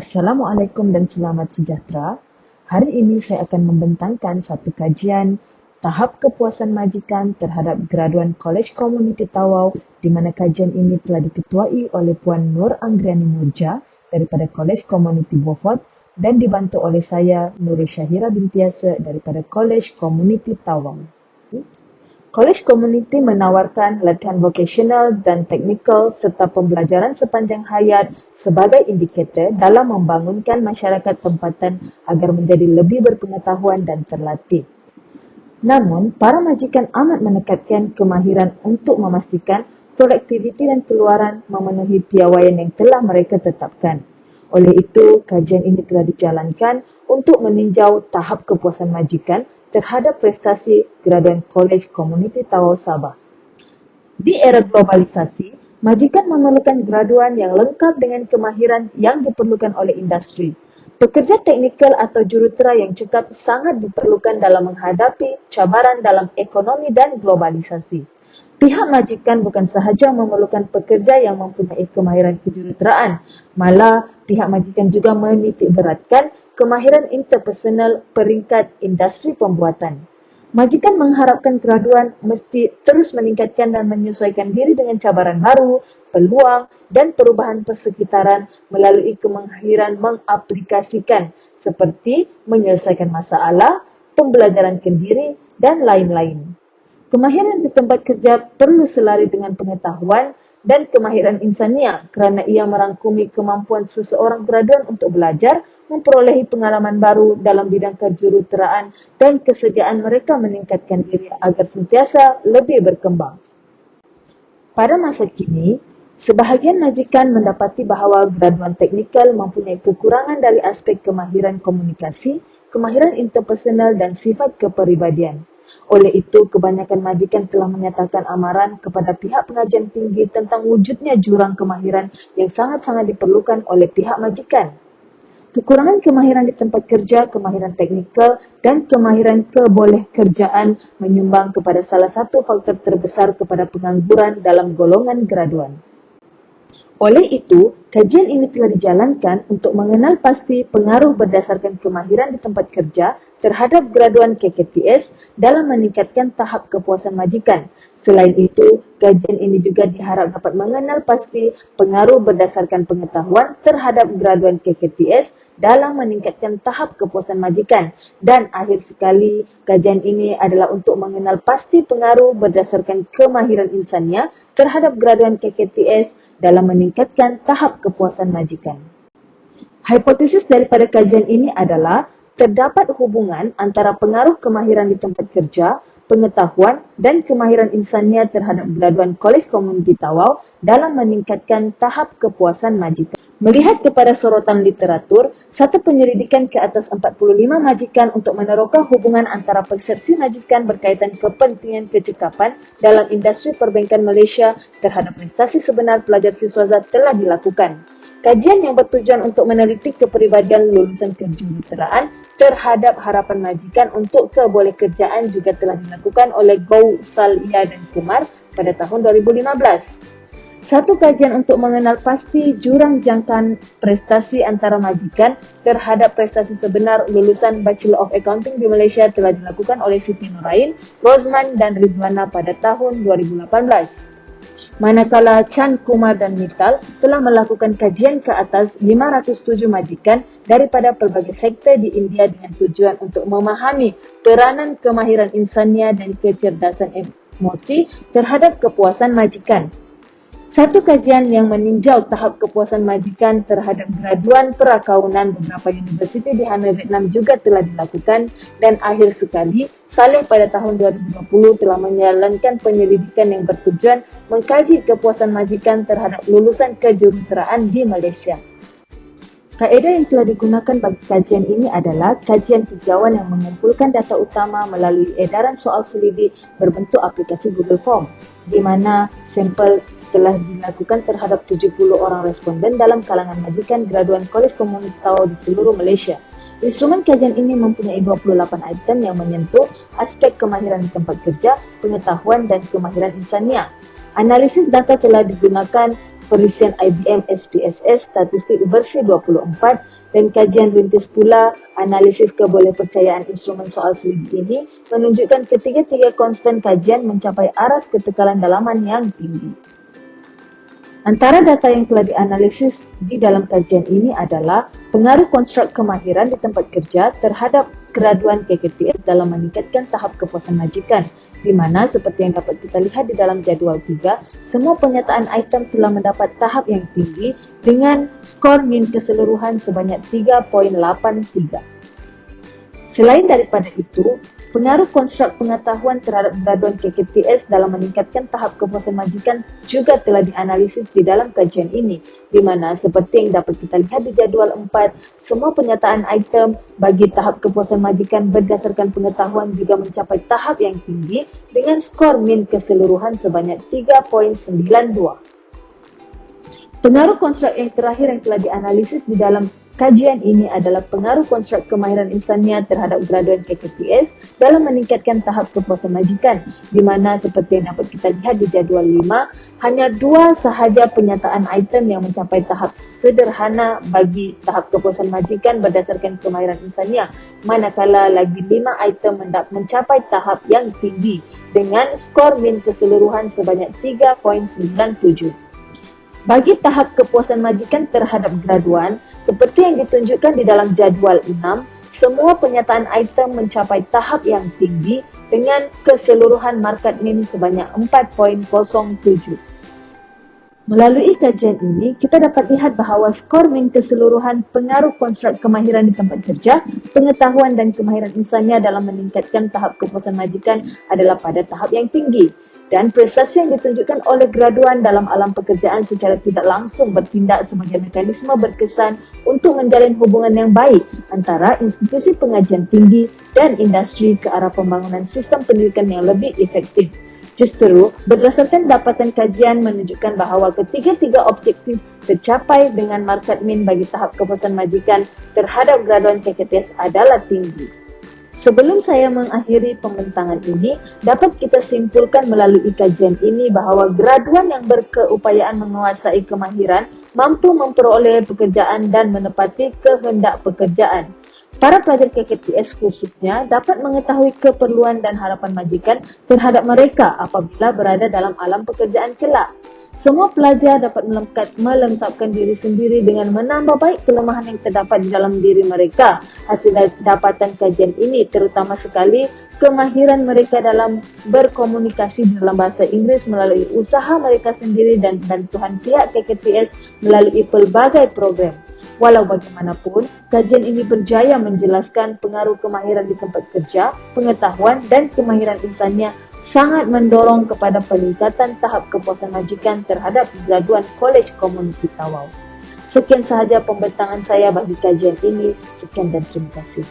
Assalamualaikum dan selamat sejahtera. Hari ini saya akan membentangkan satu kajian tahap kepuasan majikan terhadap graduan Kolej Komuniti Tawau, di mana kajian ini telah diketuai oleh Puan Nur Anggriani Murja daripada Kolej Komuniti Beaufort dan dibantu oleh saya, Nuri Syahira Bintiasa daripada Kolej Komuniti Tawau. Kolej Komuniti menawarkan latihan vokasional dan teknikal serta pembelajaran sepanjang hayat sebagai indikator dalam membangunkan masyarakat tempatan agar menjadi lebih berpengetahuan dan terlatih. Namun, para majikan amat menekankan kemahiran untuk memastikan produktiviti dan keluaran memenuhi piawaian yang telah mereka tetapkan. Oleh itu, kajian ini telah dijalankan untuk meninjau tahap kepuasan majikan terhadap prestasi graduan Kolej Komuniti Tawau Sabah. Di era globalisasi, majikan memerlukan graduan yang lengkap dengan kemahiran yang diperlukan oleh industri. Pekerja teknikal atau jurutera yang cekap sangat diperlukan dalam menghadapi cabaran dalam ekonomi dan globalisasi. Pihak majikan bukan sahaja memerlukan pekerja yang mempunyai kemahiran kejuruteraan, malah pihak majikan juga menitik beratkan kemahiran interpersonal peringkat industri pembuatan. Majikan mengharapkan graduan mesti terus meningkatkan dan menyesuaikan diri dengan cabaran baru, peluang dan perubahan persekitaran melalui kemahiran mengaplikasikan seperti menyelesaikan masalah, pembelajaran kendiri dan lain-lain. Kemahiran di tempat kerja perlu selari dengan pengetahuan dan kemahiran insania kerana ia merangkumi kemampuan seseorang graduan untuk belajar, memperolehi pengalaman baru dalam bidang kejuruteraan dan kesediaan mereka meningkatkan diri agar sentiasa lebih berkembang. Pada masa kini, sebahagian majikan mendapati bahawa graduan teknikal mempunyai kekurangan dari aspek kemahiran komunikasi, kemahiran interpersonal dan sifat kepribadian. Oleh itu, kebanyakan majikan telah menyatakan amaran kepada pihak pengajian tinggi tentang wujudnya jurang kemahiran yang sangat-sangat diperlukan oleh pihak majikan. Kekurangan kemahiran di tempat kerja, kemahiran teknikal dan kemahiran kebolehkerjaan menyumbang kepada salah satu faktor terbesar kepada pengangguran dalam golongan graduan. Oleh itu, kajian ini telah dijalankan untuk mengenal pasti pengaruh berdasarkan kemahiran di tempat kerja terhadap graduan KKTS dalam meningkatkan tahap kepuasan majikan. Selain itu, kajian ini juga diharap dapat mengenal pasti pengaruh berdasarkan pengetahuan terhadap graduan KKTS dalam meningkatkan tahap kepuasan majikan. Dan akhir sekali, kajian ini adalah untuk mengenal pasti pengaruh berdasarkan kemahiran insania terhadap graduan KKTS dalam meningkatkan tahap kepuasan majikan. Hipotesis daripada kajian ini adalah terdapat hubungan antara pengaruh kemahiran di tempat kerja, pengetahuan dan kemahiran insania terhadap graduan Kolej Komuniti Tawau dalam meningkatkan tahap kepuasan majikan. Melihat kepada sorotan literatur, satu penyelidikan ke atas 45 majikan untuk meneroka hubungan antara persepsi majikan berkaitan kepentingan kecekapan dalam industri perbankan Malaysia terhadap prestasi sebenar pelajar siswaza telah dilakukan. Kajian yang bertujuan untuk meneliti kepribadian lulusan kejuruteraan terhadap harapan majikan untuk kebolehkerjaan juga telah dilakukan oleh Gow, Salia dan Kumar pada tahun 2015. Satu kajian untuk mengenal pasti jurang jangkaan prestasi antara majikan terhadap prestasi sebenar lulusan Bachelor of Accounting di Malaysia telah dilakukan oleh Siti Nurain, Rosman dan Rizwana pada tahun 2018. Manakala Chan, Kumar dan Mittal telah melakukan kajian ke atas 507 majikan daripada pelbagai sektor di India dengan tujuan untuk memahami peranan kemahiran insania dan kecerdasan emosi terhadap kepuasan majikan. Satu kajian yang meninjau tahap kepuasan majikan terhadap graduan perakaunan beberapa universiti di Hanoi, Vietnam juga telah dilakukan dan akhir sekali, Saleh pada tahun 2020 telah menjalankan penyelidikan yang bertujuan mengkaji kepuasan majikan terhadap lulusan kejuruteraan di Malaysia. Kaedah yang telah digunakan bagi kajian ini adalah kajian tigawan yang mengumpulkan data utama melalui edaran soal selidik berbentuk aplikasi Google Form, di mana sampel telah dilakukan terhadap 70 orang responden dalam kalangan majikan graduan Kolej Komuniti Tawau di seluruh Malaysia. Instrumen kajian ini mempunyai 28 item yang menyentuh aspek kemahiran di tempat kerja, pengetahuan dan kemahiran insania. Analisis data telah digunakan perisian IBM SPSS Statistik Versi 24 dan kajian rintis pula analisis kebolehpercayaan instrumen soal selidik ini menunjukkan ketiga-tiga konstan kajian mencapai aras ketekalan dalaman yang tinggi. Antara data yang telah dianalisis di dalam kajian ini adalah pengaruh konstruk kemahiran di tempat kerja terhadap graduan KKTS dalam meningkatkan tahap kepuasan majikan, di mana seperti yang dapat kita lihat di dalam jadual 3, semua penyataan item telah mendapat tahap yang tinggi dengan skor min keseluruhan sebanyak 3.83. Selain daripada itu, pengaruh konstruk pengetahuan terhadap graduan KKTS dalam meningkatkan tahap kepuasan majikan juga telah dianalisis di dalam kajian ini, di mana seperti yang dapat kita lihat di jadual 4, semua penyataan item bagi tahap kepuasan majikan berdasarkan pengetahuan juga mencapai tahap yang tinggi dengan skor min keseluruhan sebanyak 3.92. Pengaruh konstruk yang terakhir yang telah dianalisis di dalam kajian ini adalah pengaruh konstruk kemahiran insannya terhadap graduan KKTS dalam meningkatkan tahap kepuasan majikan, di mana seperti yang dapat kita lihat di jadual 5, hanya 2 sahaja penyataan item yang mencapai tahap sederhana bagi tahap kepuasan majikan berdasarkan kemahiran insannya, manakala lagi 5 item mencapai tahap yang tinggi dengan skor min keseluruhan sebanyak 3.97. Bagi tahap kepuasan majikan terhadap graduan, seperti yang ditunjukkan di dalam jadual 6, semua penyataan item mencapai tahap yang tinggi dengan keseluruhan market min sebanyak 4.07. Melalui kajian ini, kita dapat lihat bahawa skor min keseluruhan pengaruh konstruk kemahiran di tempat kerja, pengetahuan dan kemahiran insannya dalam meningkatkan tahap kepuasan majikan adalah pada tahap yang tinggi. Dan prestasi yang ditunjukkan oleh graduan dalam alam pekerjaan secara tidak langsung bertindak sebagai mekanisme berkesan untuk menjalin hubungan yang baik antara institusi pengajian tinggi dan industri ke arah pembangunan sistem pendidikan yang lebih efektif. Justru, berdasarkan dapatan kajian menunjukkan bahawa ketiga-tiga objektif tercapai dengan market min bagi tahap kepuasan majikan terhadap graduan KKTS adalah tinggi. Sebelum saya mengakhiri pembentangan ini, dapat kita simpulkan melalui kajian ini bahawa graduan yang berkeupayaan menguasai kemahiran mampu memperoleh pekerjaan dan menepati kehendak pekerjaan. Para pelajar KKTS khususnya dapat mengetahui keperluan dan harapan majikan terhadap mereka apabila berada dalam alam pekerjaan kelak. Semua pelajar dapat melengkapkan diri sendiri dengan menambah baik kelemahan yang terdapat di dalam diri mereka. Hasil dapatan kajian ini terutama sekali kemahiran mereka dalam berkomunikasi dalam bahasa Inggeris melalui usaha mereka sendiri dan bantuan pihak KKTS melalui pelbagai program. Walau bagaimanapun, kajian ini berjaya menjelaskan pengaruh kemahiran di tempat kerja, pengetahuan dan kemahiran insannya sangat mendorong kepada peningkatan tahap kepuasan majikan terhadap graduan Kolej Komuniti Tawau. Sekian sahaja pembentangan saya bagi kajian ini. Sekian dan terima kasih.